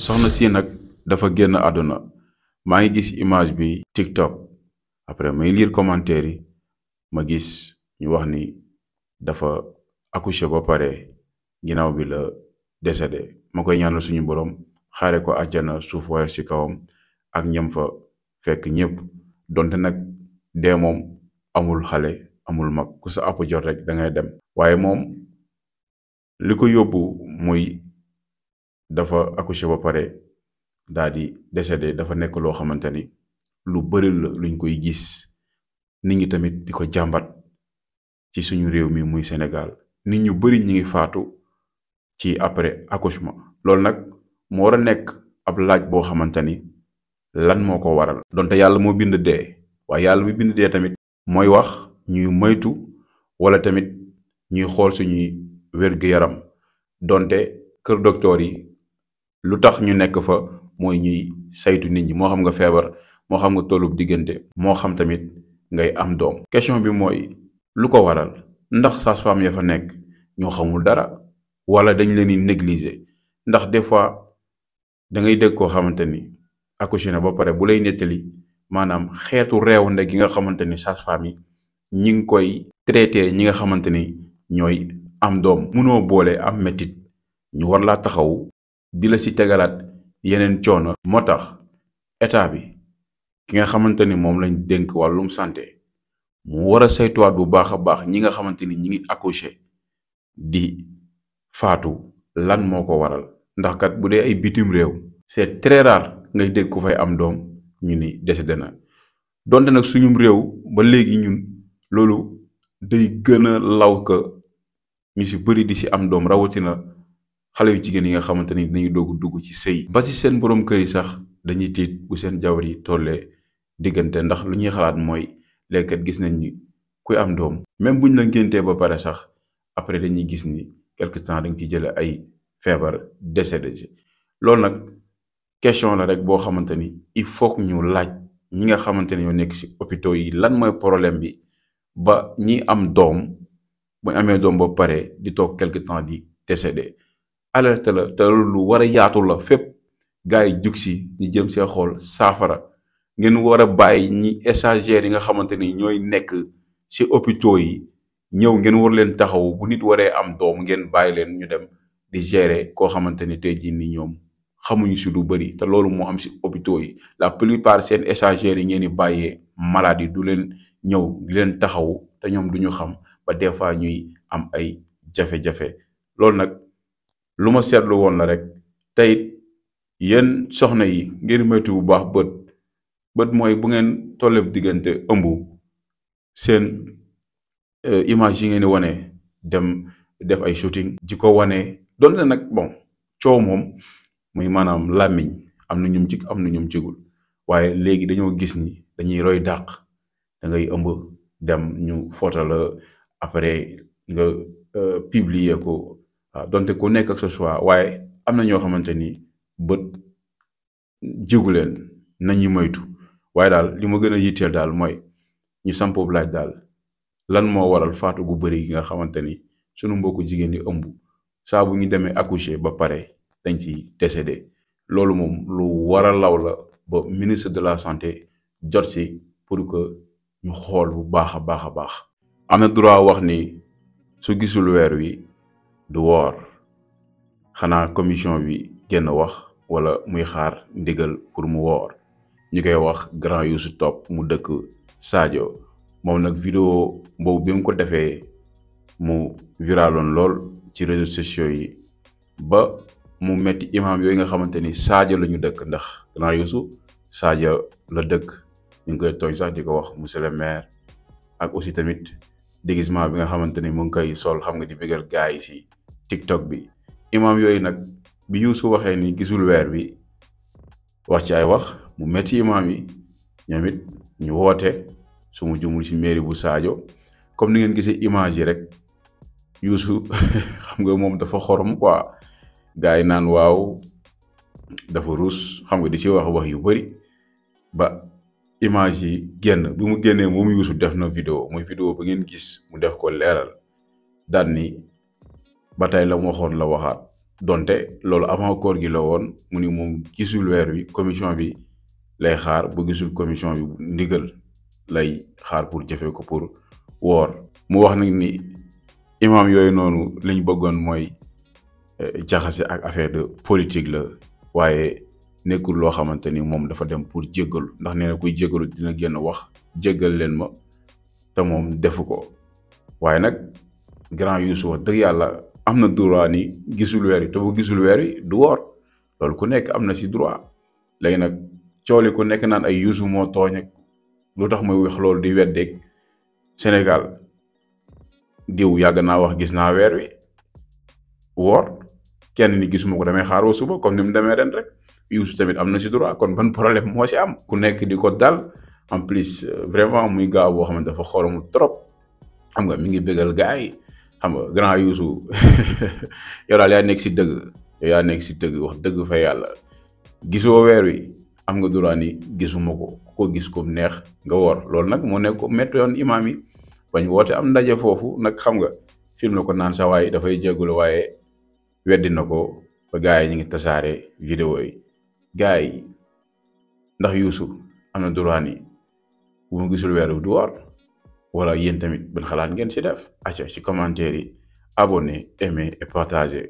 soxna si nag dafa génn àdduna maa ngi gis image bi TikTok après may lire commentaire yi ma gis ñu wax ni dafa accouché ba pare ginnaaw bi la décédé ma koy ñaanal suñu borom xaare ko àjjana suuf waaye ci kawam ak ñam fa fekk ñëpp donte nag dee moom amul xale amul mag ku sa àpp jot rek da ngay dem waaye moom li ko yóbbu muy dafa accouché ba pare daal di décédé dafa nekk loo xamante ni lu bëri la luñ koy gis nit ñi tamit di ko jàmbat ci suñu réew mi muy Sénégal nit ñu bëri ñi ngi faatu ci après accouchement loolu nag moo war a nekk ab laaj boo xamante ni lan moo ko waral donte yàlla moo bind dee waaye yàlla mi bind dee tamit mooy wax ñuy moytu wala tamit ñuy xool suñuy wér-gu-yaram donte kër docteur yi lu tax ñu nekk fa mooy ñuy saytu nit ñi moo xam nga feebar moo xam nga tollub diggante moo xam tamit ngay am doom question bi mooy lu ko waral ndax sage-femme ya fa nekk ñoo xamul dara wala dañ leen di négliger ndax des fois da ngay dégg koo xamante ni accouché na ba pare bu lay nettali maanaam xeetu réewande gi nga xamante ni sage-femme yi ñi ngi koy traité ñi nga xamante ni ñooy am doom munoo boole am métit ñu war laa taxaw di la si tegalaat yeneen coono moo tax état bi ki nga xamante ni moom lañ dénk wàllum santé mu war a saytuwaat bu baax a baax ñi nga xamante ni ñi ngi accouché di faatu lan moo ko waral ndax kat bu dee ay bitim réew c'est très rare ngay dégg ku fay am doom ñu ni décédé na donte nag suñum réew ba léegi ñun loolu day gën a law ka ñu si bëri di si am doom rawatina xale yu jigéen yi nga xamante ni dañuy dugg ci sëy ba si seen borom kër yi sax dañuy tiit bu seen jawar yi tollee diggante ndax lu ñuy xalaat mooy léegi gis nañ ni kuy am doom même buñ la ngéntee ba pare sax après dañuy gis ni quelque temps dañ ci jële ay feebar décédé ci loolu nag question la rek boo xamante ni il faut que ñu laaj ñi nga xamante ne ñoo nekk si hôpitaux yi lan mooy problème bi ba ñi am doom bu amee doom ba pare di toog quelque temps di décédé alerte la te lu war a yaatu la fépp gars yi jug si ñu jëm see xool saafara ngeen war a bàyyi ñi stagiaires yi nga xamante ni ñooy nekk si hôpitaux yi ñëw ngeen war leen taxaw bu nit waree am doom ngeen bàyyi leen ñu dem di gérer koo xamante ni tey jii ni ñoom xamuñu si lu bëri te loolu moo am si hôpitaux yi la plupart seen stagiaires yi ngeen di bàyyee maladie du leen ñëw di leen taxaw te ñoom duñu xam ba des fois ñuy am ay jafe-jafe loolu nag lu ma seetlu woon la rek tey yéen soxna yi ngeen moytu bu baax bët mooy bu ngeen tollee diggante ëmb seen image yi ngeen di wane dem def ay shooting ji ko wane doon nag bon coow moom muy maanaam làmmiñ am na ñum ci am na ñum cigul waaye léegi dañoo gis ni dañuy roy dàq da ngay ëmb dem ñu photo la après nga publier ko waaw donte ku nekk ak sa choix waaye am na ñoo xamante ni bët jigu leen nañu moytu waaye daal li ma gën a yitteel daal mooy ñu sampoob laaj daal lan moo waral faatu gu bëri gi nga xamante ni sunu mbokku jigéen di ëmb saa bu ñu demee accoucher ba pare dañ ci décédé loolu moom lu war a law la ba ministre de la santé jot si pour que ñu xool bu baax a baax a baax. am na droit wax ni su gisul weer wi du woor xanaa commission bi génn wax wala muy xaar ndigal pour mu woor ñu koy wax grand Youssou Top mu dëkk Sadio moom nag vidéo boobu bi mu ko defee mu viraloon lool ci réseaux sociaux yi ba mu metti imam yooyu nga xamante ni Sadio la ñu dëkk ndax grand Youssou Sadio la dëkk ñu ngi koy tooñ sax di ko wax monsieur le maire ak aussi tamit déguisement bi nga xamante ni mu ngi koy sol xam nga di bëggal gars yi si TikTok bi imam yooyu nag bi Youssou waxee ni gisul weer bi wax ci ay wax mu metti imam yi ñoom it ñu woote su mu jumul ci mairie bu Sadio comme ni ngeen gisee image yi rek Youssou xam nga moom dafa xorom quoi gars yi naan waaw dafa ruus xam nga di ci wax yu bari ba image yi génn bi mu génnee moom Youssou def na vidéo muy vidéo ba ngeen gis mu def ko leeral daal ni ba tey la mu waxoon la waxaat donte loolu avant koor gi la woon mu ni moom gisul weer wi commission bi lay xaar bu gisul commission bi ndigal lay xaar pour jëfe ko pour woor. mu wax nag ni imam yooyu noonu liñ bëggoon mooy jaxase ak affaire de politique la waaye nekkul loo xamante ni moom dafa dem pour jéggalu ndax nee na kuy jéggalu dina génn wax jéggal leen ma te moom defu ko. waaye nag grand Youssou wax dëgg yàlla am na droit ni gisul weer wi te bu gisul weer wi du woor loolu ku nekk am na si droit. léegi nag cooli ku nekk naan ay Youssou moo tooñ ak lu tax muy wax loolu di weddeeg Sénégal diw yàgg naa wax gis naa weer wi woor kenn ni gisuma ko damay xaaroo suba comme ni mu demee ren rek Youssou tamit am na si droit kon ban problème moo si am. ku nekk di ko dal en plus vraiment muy gaaw boo xamante dafa xoromu trop xam nga mi ngi bégal gars yi xam nga grand Youssou yow daal yaa nekk si dëgg yow yaa nekk si dëgg wax dëgg fa yàlla gisoo weer wi am nga droit ni gisuma ko gis ko neex nga woor loolu nag moo nekk ko métti yoon imaam yi bañ woote am ndaje foofu nag xam nga film la ko naan sa waaye dafay jégalu waaye weddi na ko ba gars yi ñu ngi tasaare vidéo yi gars yi ndax Youssou am na droit ni bu mu gisul weer wi du woor wala yéen tamit ban xalaat ngeen si def acca ci commentaire yi abonné aimer et partager